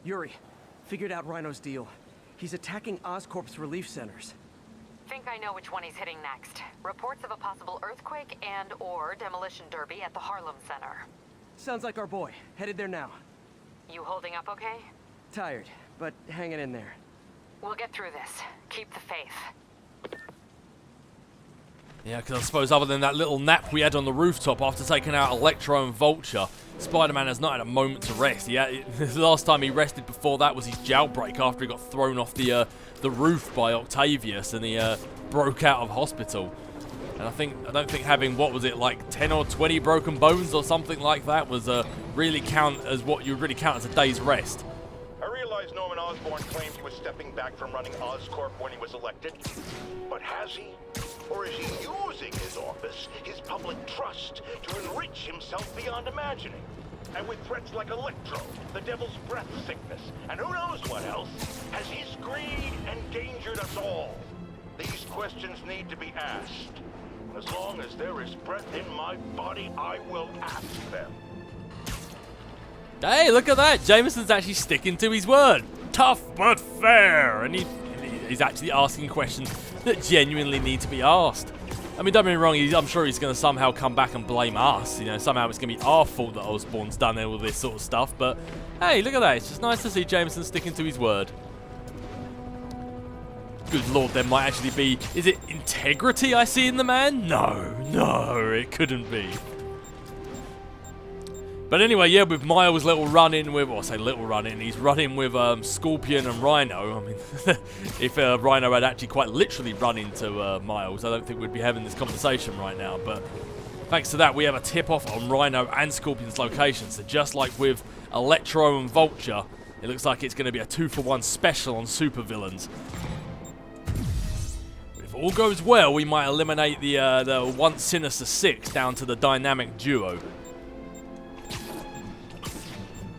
Yuri, figured out Rhino's deal. He's attacking Oscorp's relief centers. Think I know which one he's hitting next. Reports of a possible earthquake and/or demolition derby at the Harlem Center. Sounds like our boy. Headed there now. You holding up okay? Tired, but hanging in there. We'll get through this. Keep the faith. Yeah, because I suppose other than that little nap we had on the rooftop after taking out Electro and Vulture, Spider-Man has not had a moment to rest. The last time he rested before that was his jailbreak after he got thrown off the roof by Octavius and he broke out of hospital. And I don't think having, what was it, like 10 or 20 broken bones or something like that was really count as what you really count as a day's rest. I realize Norman Osborn claimed he was stepping back from running Oscorp when he was elected, but has he? Or is he using his office, his public trust, to enrich himself beyond imagining? And with threats like Electro, the Devil's Breath sickness, and who knows what else, has his greed endangered us all? These questions need to be asked. As long as there is breath in my body, I will ask them. Hey, look at that! Jameson's actually sticking to his word. Tough but fair! And he's actually asking questions that genuinely need to be asked. I mean, don't get me wrong, I'm sure he's going to somehow come back and blame us. You know, somehow it's going to be our fault that Osborn's done all this sort of stuff. But, hey, look at that. It's just nice to see Jameson sticking to his word. Good lord, there might actually be... Is it integrity I see in the man? No, it couldn't be. But anyway, yeah, with Miles' little run-in with... Well, I say little run-in. He's running with Scorpion and Rhino. I mean, if Rhino had actually quite literally run into Miles, I don't think we'd be having this conversation right now. But thanks to that, we have a tip-off on Rhino and Scorpion's location. So just like with Electro and Vulture, it looks like it's going to be a 2-for-1 special on supervillains. If all goes well, we might eliminate the once sinister Six down to the dynamic duo.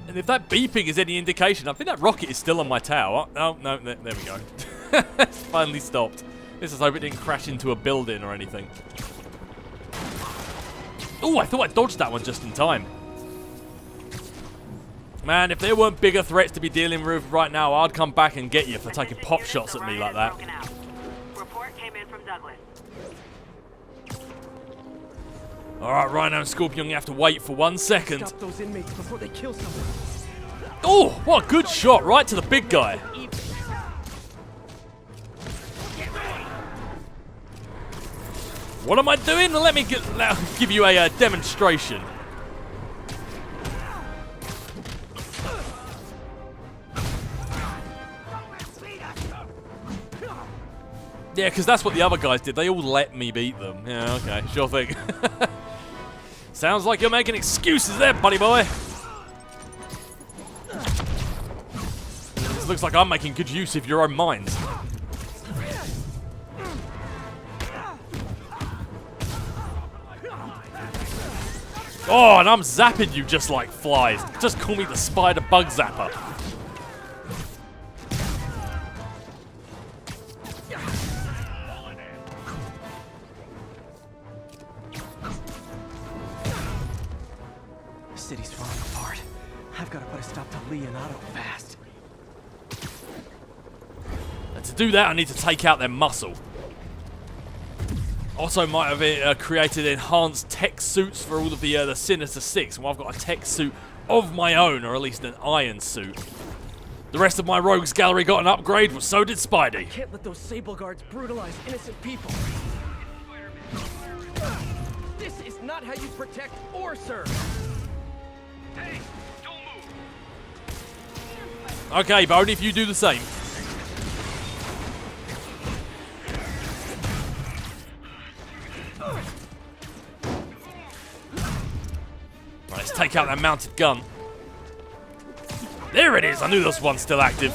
And if that beeping is any indication, I think that rocket is still on my tower. Oh, no, there we go. It's finally stopped. Let's just hope it didn't crash into a building or anything. Oh, I thought I dodged that one just in time. Man, if there weren't bigger threats to be dealing with right now, I'd come back and get you for taking pop shots at me like that. Report came in from Douglas. Alright, Rhino and Scorpion, you have to wait for 1 second. Stop those inmates before they kill someone. Oh, what a good shot, right to the big guy. What am I doing? Let me give you a demonstration. Yeah, because that's what the other guys did. They all let me beat them. Yeah, okay, sure thing. Sounds like you're making excuses there, buddy boy. This looks like I'm making good use of your own minds. Oh, and I'm zapping you just like flies. Just call me the spider bug zapper. City's falling apart. I've got to put a stop to Leonardo fast. And to do that, I need to take out their muscle. Also might have created enhanced tech suits for all of the Sinister Six. Well, I've got a tech suit of my own, or at least an iron suit. The rest of my rogues gallery got an upgrade, but so did Spidey. Can't let those Sable Guards brutalize innocent people. This is not how you protect or serve. Hey, don't move. Okay, but only if you do the same. Right, let's take out that mounted gun. There it is! I knew there was one still active.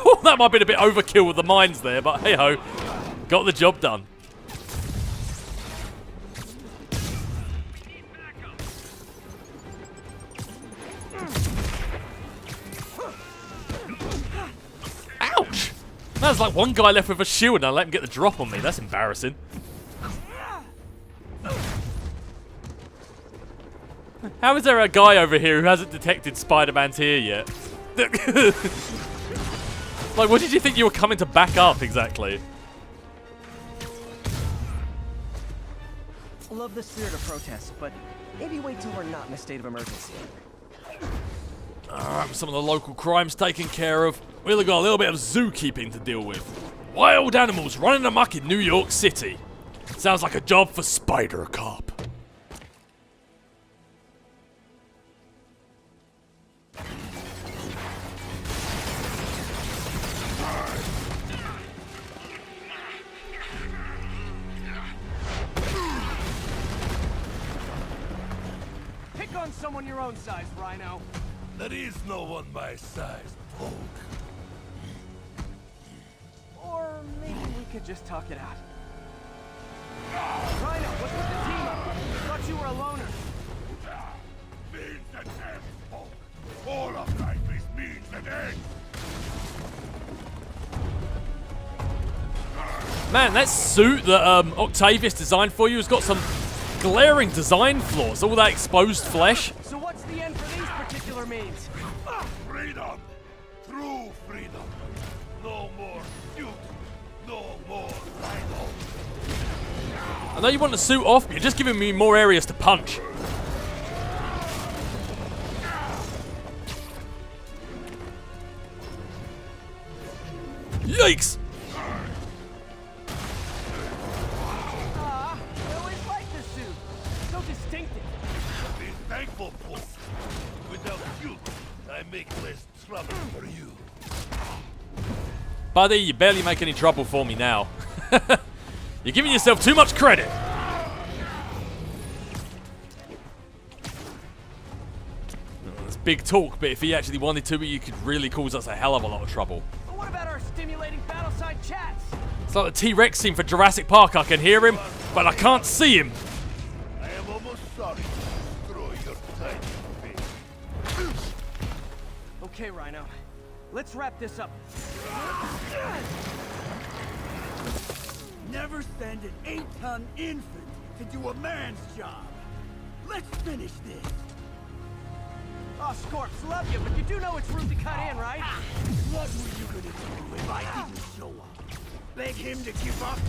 Oh, that might have been a bit overkill with the mines there, but hey ho, got the job done. Ouch! There's like one guy left with a shield and I let him get the drop on me. That's embarrassing. How is there a guy over here who hasn't detected Spider-Man's here yet? Like, what did you think you were coming to back up exactly? Love the spirit of protest, but maybe wait till we're not in a state of emergency. Alright, some of the local crimes taken care of. We've got a little bit of zookeeping to deal with. Wild animals running amok in New York City. Sounds like a job for Spider Cop. Pick on someone your own size, Rhino. There is no one my size, Hulk. Or maybe we could just talk it out. Rhino, what's with the team up? Thought you were a loner. Means an end, Hulk. All of life is means an end. Man, that suit that Octavius designed for you has got some glaring design flaws. All that exposed flesh. So what's the end for these particular means? Freedom. True freedom. No more suit. No more Rhino. I know you want the suit off, but you're just giving me more areas to punch. Yikes! I always liked the suit. So distinctive. Be thankful, Hulk. Without you, I make less trouble for you. Buddy, you barely make any trouble for me now. You're giving yourself too much credit. That's big talk, but if he actually wanted to, he could really cause us a hell of a lot of trouble. But what about our stimulating battleside chats? It's like the T-Rex scene for Jurassic Park. I can hear him, but I can't see him. I am almost sorry to destroy your tiny face. Okay, Rhino. Let's wrap this up. Never send an 8-ton infant to do a man's job. Let's finish this. Oh, Scorps, love you, but you do know it's rude to cut in, right? What were you gonna do if I didn't show up? Beg him to give up?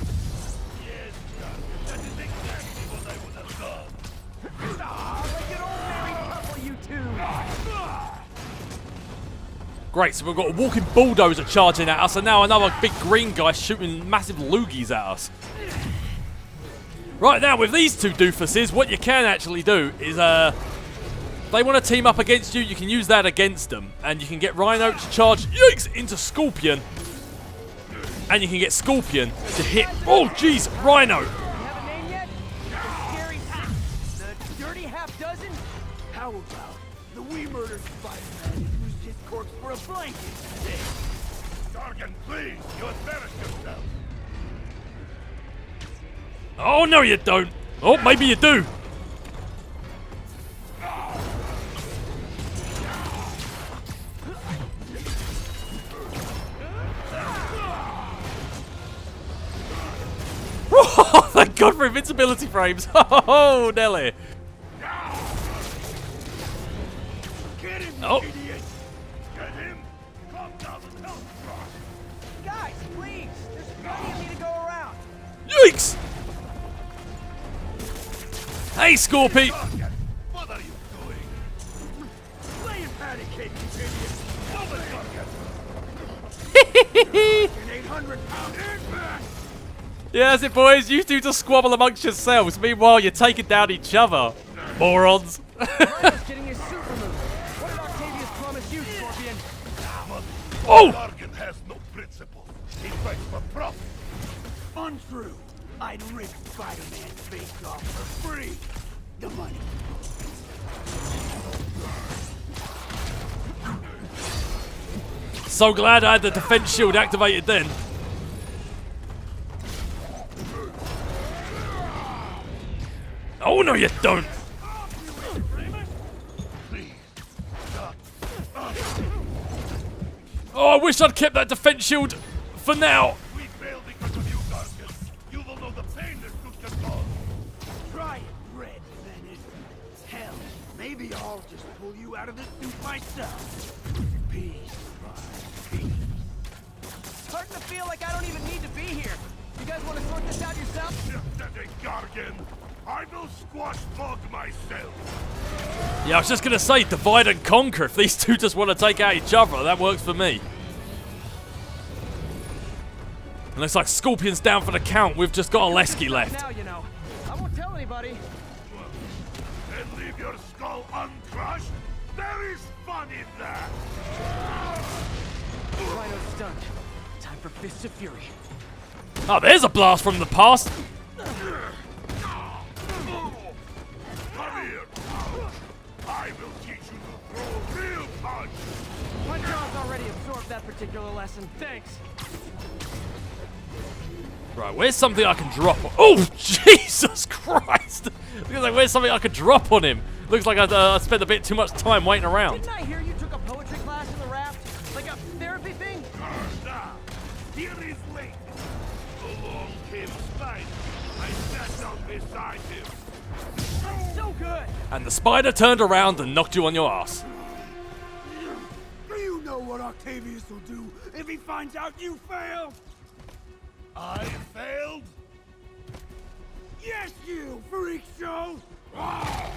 Yes, John. That is exactly what I would have done. Like an old married couple, you two. Great, so we've got a walking bulldozer charging at us, and now another big green guy shooting massive loogies at us. Right now, with these two doofuses, what you can actually do is, they want to team up against you, you can use that against them. And you can get Rhino to charge, yikes, into Scorpion. And you can get Scorpion to hit, oh jeez, Rhino. You have a name yet? The scary the dirty half dozen? How about the we murdered Spider-Man and used his corpse for a blanket instead? Sargon, please, you embarrass yourself. Oh, no you don't. Oh, maybe you do. Oh, thank God for invincibility frames. Oh, Nelly. Get him, Oh. you idiot. Get him. Calm down and help. Guys, please. There's plenty of me to go around. Yikes. Hey, Scorpy. Sargon, what are you doing? Playing patty cake, you idiot! Over, Sargon. An 800-pound impact! Yeah, that's it, boys. You two just squabble amongst yourselves. Meanwhile, you're taking down each other. Morons. Rhino's getting his suit removed. What did Octavius promise you, Scorpion? Oh! Sargon has no principles. He fights for profit. Untrue. I'd rip Spider-Man's face off for free. The money. So glad I had the defense shield activated then. Oh, no, you don't. Oh, I wish I'd kept that defense shield for now. We failed because of you, Sargon. You will know the pain this suit can cause. Try it, Red Venice. Hell, maybe maybe I'll just pull you out of this suit myself. Peace, my peace. Starting to feel like I don't even need to be here. You guys want to sort this out yourself? Just as a guardian, I will squash bug myself. Yeah, I was just going to say, divide and conquer. If these two just want to take out each other, that works for me. And looks like Scorpion's down for the count. We've just got Oleski left. Now you know. I won't tell anybody. And leave your skull uncrushed? There is fun in that! Rhino's stunned. Time for Fists of Fury. Oh, there's a blast from the past. Come here! I will teach you to throw real punch! My jaw's already absorbed that particular lesson. Thanks. Right, where's something I can drop on? Oh, Jesus Christ! Looks like where's something I could drop on him? Looks like I spent a bit too much time waiting around. Didn't I hear you took a poetry class in the raft? Like a therapy thing? Now, here is late. Along came Spider. I sat down beside him. So good. And the spider turned around and knocked you on your ass. Do you know what Octavius will do if he finds out you failed? I failed? Yes, you freak show! A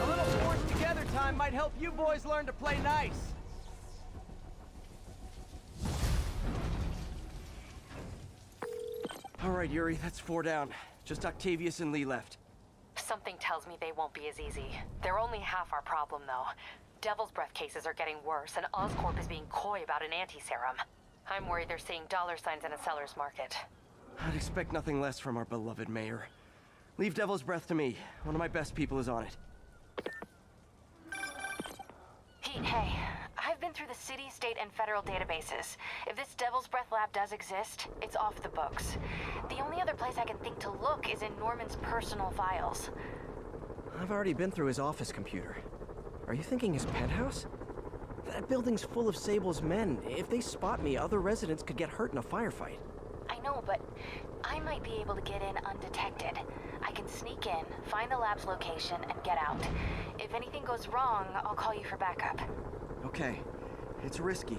little forced together time might help you boys learn to play nice. All right, Yuri, that's 4 down. Just Octavius and Lee left. Something tells me they won't be as easy. They're only half our problem, though. Devil's Breath cases are getting worse, and Oscorp is bebeing coy about an anti-serum. I'm worried they're seeing dollar signs in a seller's market. I'd expect nothing less from our beloved mayor. Leave Devil's Breath to me. One of my best people is on it. Pete, hey. I've been through the city, state, and federal databases. If this Devil's Breath lab does exist, it's off the books. The only other place I can think to look is in Norman's personal files. I've already been through his office computer. Are you thinking his penthouse? That building's full of Sable's men. If they spot me, other residents could get hurt in a firefight. I know, but I might be able to get in undetected. I can sneak in, find the lab's location, and get out. If anything goes wrong, I'll call you for backup. Okay. It's risky,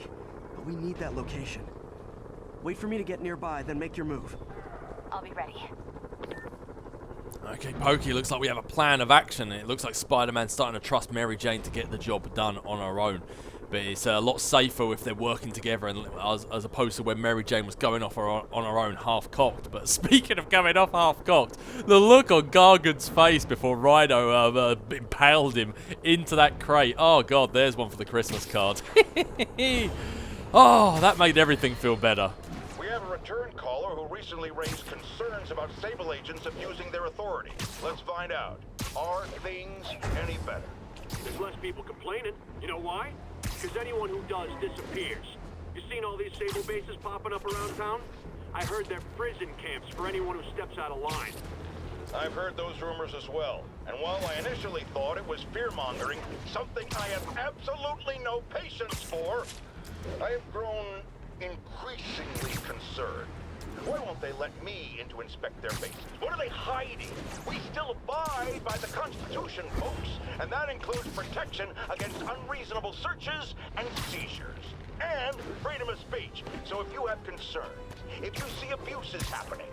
but we need that location. Wait for me to get nearby, then make your move. I'll be ready. Okay, Pokey, looks like we have a plan of action. It looks like Spider-Man's starting to trust Mary Jane to get the job done on her own. But it's a lot safer if they're working together, and as opposed to when Mary Jane was going off on her own, half-cocked. But speaking of going off half-cocked, the look on Gargan's face before Rhino impaled him into that crate. Oh, God, there's one for the Christmas card. Oh, that made everything feel better. We have a return caller who recently raised concerns about Sable agents abusing their authority. Let's find out. Are things any better? There's less people complaining. You know why? Because anyone who does disappears. You seen all these Sable bases popping up around town? I heard they're prison camps for anyone who steps out of line. I've heard those rumors as well. And while I initially thought it was fear-mongering, something I have absolutely no patience for, I have grown increasingly concerned. Why won't they let me in to inspect their bases? What are they hiding? We still abide by the Constitution, folks, and that includes protection against unreasonable searches and seizures, and freedom of speech. So if you have concerns, if you see abuses happening,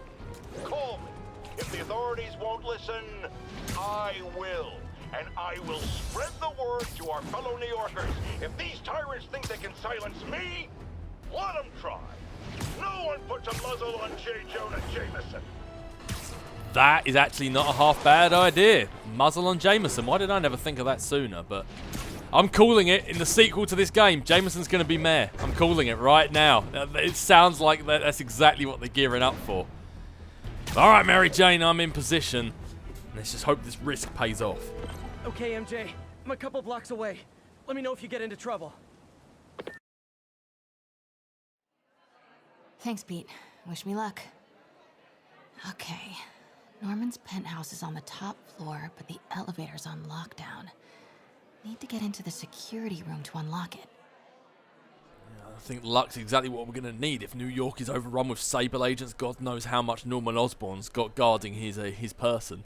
call me. If the authorities won't listen, I will. And I will spread the word to our fellow New Yorkers. If these tyrants think they can silence me, let them try. No one puts a muzzle on J. Jonah Jameson. That is actually not a half bad idea. Muzzle on Jameson. Why did I never think of that sooner? But I'm calling it in the sequel to this game. Jameson's going to be mayor. I'm calling it right now. It sounds like that's exactly what they're gearing up for. All right, Mary Jane, I'm in position. Let's just hope this risk pays off. Okay, MJ. I'm a couple blocks away. Let me know if you get into trouble. Thanks, Pete. Wish me luck. Okay. Norman's penthouse is on the top floor, but the elevator's on lockdown. Need to get into the security room to unlock it. I think luck's exactly what we're going to need. If New York is overrun with Sable agents, God knows how much Norman Osborn's got guarding his person.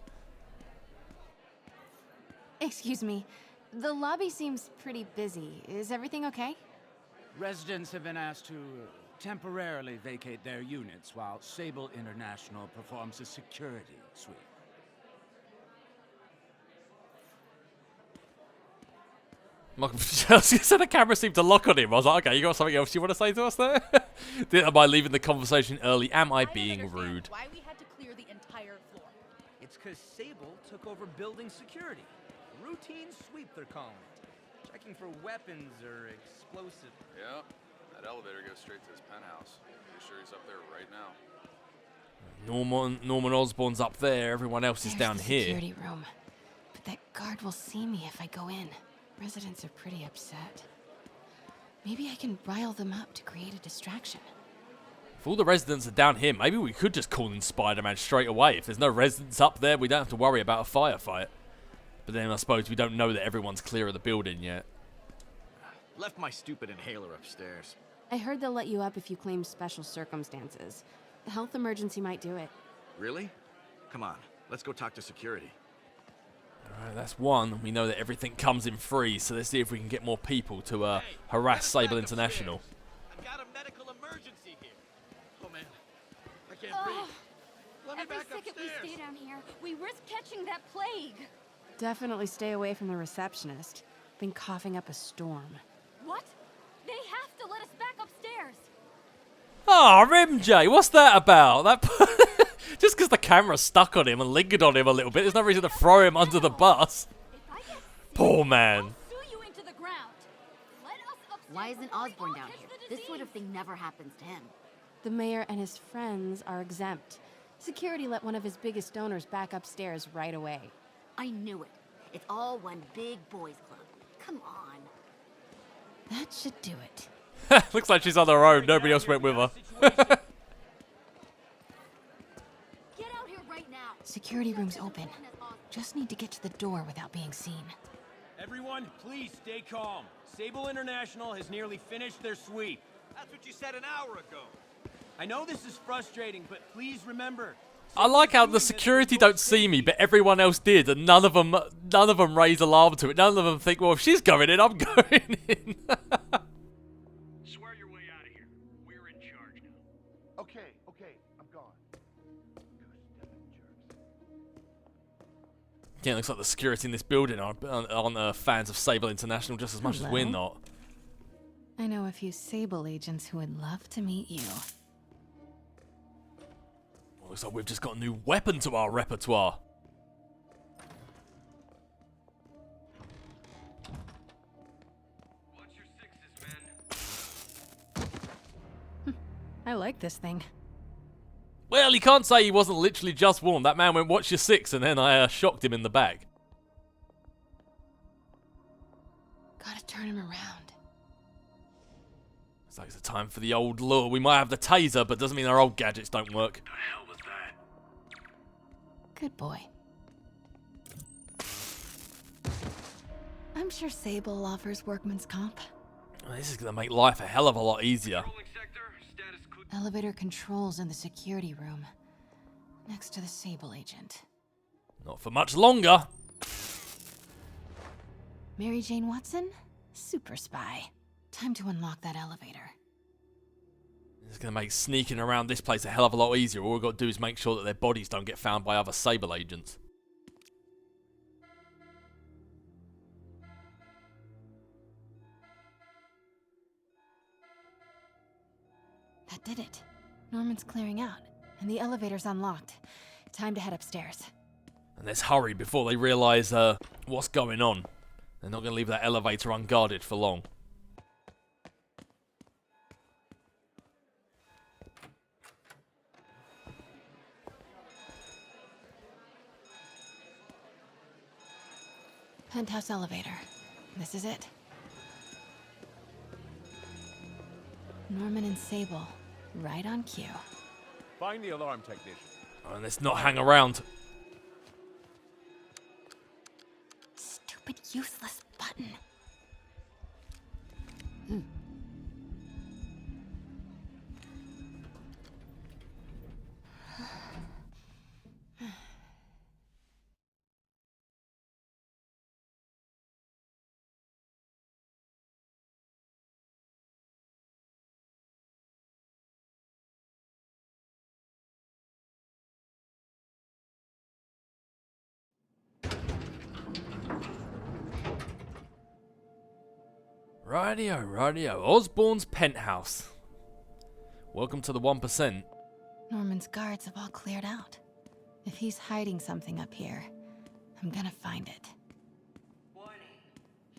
Excuse me. The lobby seems pretty busy. Is everything okay? Residents have been asked to temporarily vacate their units while Sable International performs a security sweep. So the camera seemed to lock on him. I was like, okay, you got something else you want to say to us there? Am I leaving the conversation early? Am I being rude? Why we had to clear the entire floor? It's because Sable took over building security. Routine sweep, they're calling it. Checking for weapons or explosive. Yeah, that elevator goes straight to his penthouse. Pretty sure he's up there right now. Norman Osborn's up there. Everyone else is down the here. Security room. But that guard will see me if I go in. Residents are pretty upset. Maybe I can rile them up to create a distraction. If all the residents are down here, maybe we could just call in Spider-Man straight away. If there's no residents up there, we don't have to worry about a firefight. But then I suppose we don't know that everyone's clear of the building yet. Left my stupid inhaler upstairs. I heard they'll let you up if you claim special circumstances. A health emergency might do it. Really? Come on, let's go talk to security. Alright, that's one. We know that everything comes in free, so let's see if we can get more people to harass Sable International. I've got a medical emergency here. Oh man, I can't breathe. Let me Every back second upstairs. we stay down here, we risk catching that plague. Definitely stay away from the receptionist. Been coughing up a storm. What? They have to let us back upstairs. Oh, MJ, what's that about? That just because the camera's stuck on him and lingered on him a little bit, there's no reason to throw him under the bus. If I get sick, Poor man. I'll sue you into the ground. Let us upstairs. Why isn't before we Osborn all down catch here? the This sort of disease. thing never happens to him. The mayor and his friends are exempt. Security let one of his biggest donors back upstairs right away. I knew it. It's all one big boys club. Come on. That should do it. Looks like she's on her own. Nobody else went with her. Get out here right now. Security room's open. Just need to get to the door without being seen. Everyone, please stay calm. Sable International has nearly finished their sweep. That's what you said an hour ago. I know this is frustrating, but please remember. I like how the security don't see me, but everyone else did, and none of them raise alarm to it. None of them think, well, if she's going in, I'm going in. Swear your way out of here. We're in charge now. Okay, I'm gone. Yeah, it looks like the security in this building aren't fans of Sable International just as much as we're not. I know a few Sable agents who would love to meet you. Looks like we've just got a new weapon to our repertoire. Watch your sixes, men. I like this thing. Well, he can't say he wasn't literally just warned. That man went, watch your six, and then I shocked him in the back. Gotta turn him around. It's like it's a time for the old lure. We might have the taser, but doesn't mean our old gadgets don't work. The hell was that? Good boy. I'm sure Sable offers workman's comp. Well, this is going to make life a hell of a lot easier. Rolling sector, status quo. Elevator controls in the security room. Next to the Sable agent. Not for much longer. Mary Jane Watson? Super spy. Time to unlock that elevator. It's going to make sneaking around this place a hell of a lot easier. All we've got to do is make sure that their bodies don't get found by other Sable agents. That did it. Norman's clearing out, and the elevator's unlocked. Time to head upstairs. And let's hurry before they realise what's going on. They're not going to leave that elevator unguarded for long. Penthouse Elevator. This is it. Norman and Sable. Right on cue. Find the alarm technician. Oh, and let's not hang around. Stupid, useless button. Radio. Osborn's penthouse. Welcome to the 1%. Norman's guards have all cleared out. If he's hiding something up here, I'm gonna find it. Warning.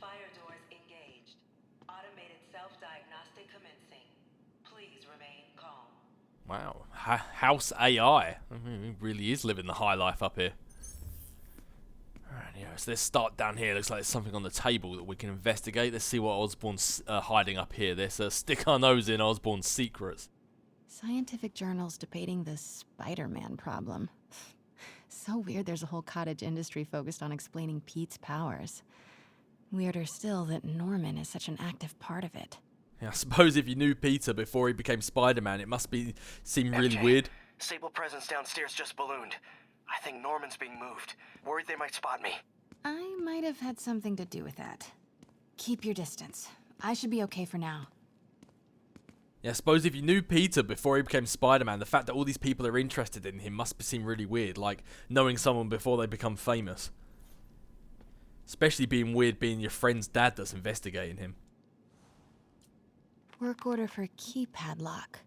Fire doors engaged. Automated self-diagnostic commencing. Please remain calm. Wow. House AI. I mean, he really is living the high life up here. Alright, so let's start down here. Looks like there's something on the table that we can investigate. Let's see what Osborn's hiding up here. Let's stick our nose in Osborn's secrets. Scientific journals debating the Spider-Man problem. So weird there's a whole cottage industry focused on explaining Pete's powers. Weirder still that Norman is such an active part of it. Yeah, I suppose if you knew Peter before he became Spider-Man, it must seem really weird. Sable presence downstairs just ballooned. I think Norman's being moved. Worried they might spot me. I might have had something to do with that. Keep your distance. I should be okay for now. Yeah, I suppose if you knew Peter before he became Spider-Man, the fact that all these people are interested in him must seem really weird, like knowing someone before they become famous. Especially being weird being your friend's dad that's investigating him. Work order for keypad lock.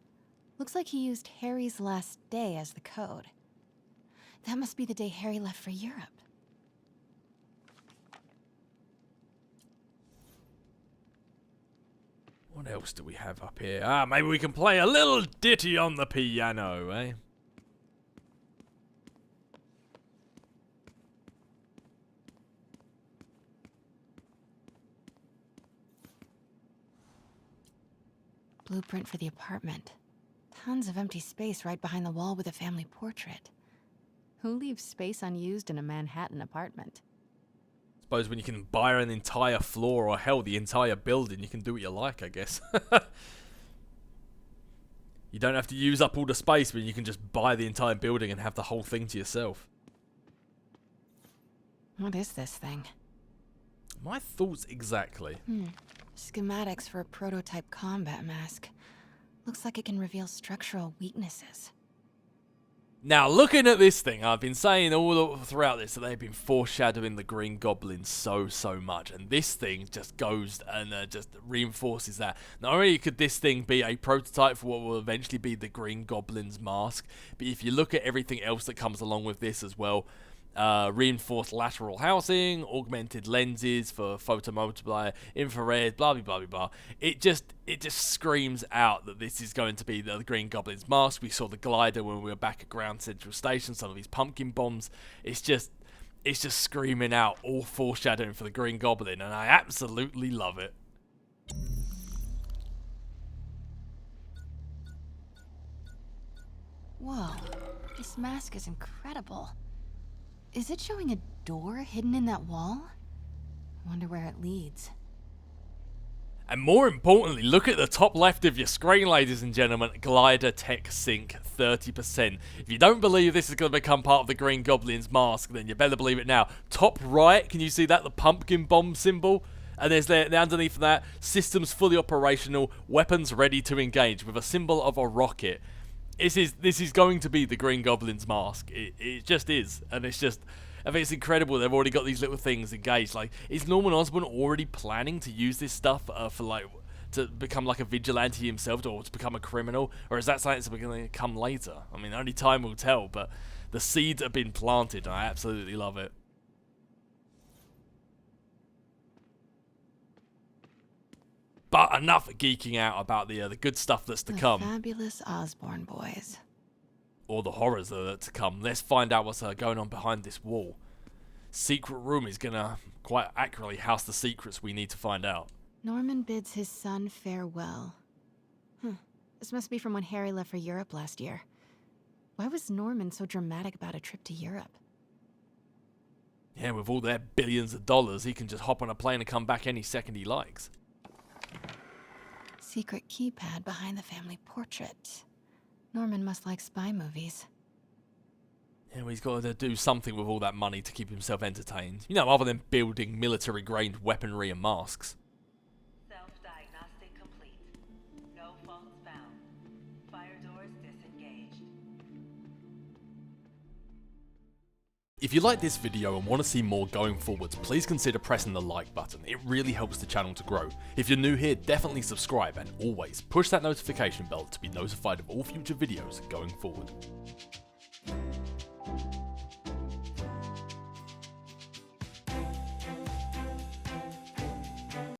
Looks like he used Harry's last day as the code. That must be the day Harry left for Europe. What else do we have up here? Ah, maybe we can play a little ditty on the piano, eh? Blueprint for the apartment. Tons of empty space right behind the wall with a family portrait. Who leaves space unused in a Manhattan apartment? Suppose when you can buy an entire floor, or hell, the entire building, you can do what you like, I guess. You don't have to use up all the space, but you can just buy the entire building and have the whole thing to yourself. What is this thing? My thoughts exactly. Schematics for a prototype combat mask. Looks like it can reveal structural weaknesses. Now, looking at this thing, I've been saying all throughout this that they've been foreshadowing the Green Goblin so much. And this thing just goes and just reinforces that. Not only could this thing be a prototype for what will eventually be the Green Goblin's mask, but if you look at everything else that comes along with this as well, reinforced lateral housing, augmented lenses for photomultiplier, infrared, blah blah blah blah. It just screams out that this is going to be the Green Goblin's mask. We saw the glider when we were back at Ground Central Station. Some of these pumpkin bombs. It's just screaming out all foreshadowing for the Green Goblin, and I absolutely love it. Whoa, this mask is incredible. Is it showing a door hidden in that wall? Wonder where it leads. And more importantly, look at the top left of your screen, ladies and gentlemen. Glider Tech Sync 30%. If you don't believe this is going to become part of the Green Goblin's mask, then you better believe it now. Top right, can you see that? The pumpkin bomb symbol? And there's underneath that, systems fully operational, weapons ready to engage, with a symbol of a rocket. This is going to be the Green Goblin's mask. It just is. And it's just, I think it's incredible they've already got these little things engaged. Like, is Norman Osborn already planning to use this stuff for like, to become like a vigilante himself, or to become a criminal? Or is that something that's going to come later? I mean, only time will tell, but the seeds have been planted, and I absolutely love it. But enough geeking out about the good stuff that's to come. Fabulous Osborn boys. Or the horrors that are to come. Let's find out what's going on behind this wall. Secret room is going to quite accurately house the secrets we need to find out. Norman bids his son farewell. This must be from when Harry left for Europe last year. Why was Norman so dramatic about a trip to Europe? Yeah, with all their billions of dollars, he can just hop on a plane and come back any second he likes. Secret keypad behind the family portrait. Norman must like spy movies. Yeah, well, he's got to do something with all that money to keep himself entertained. You know, other than building military-grade weaponry and masks. Self-diagnostic complete. No faults found. Fire doors disengaged. If you like this video and want to see more going forwards, please consider pressing the like button. It really helps the channel to grow. If you're new here, definitely subscribe and always push that notification bell to be notified of all future videos going forward.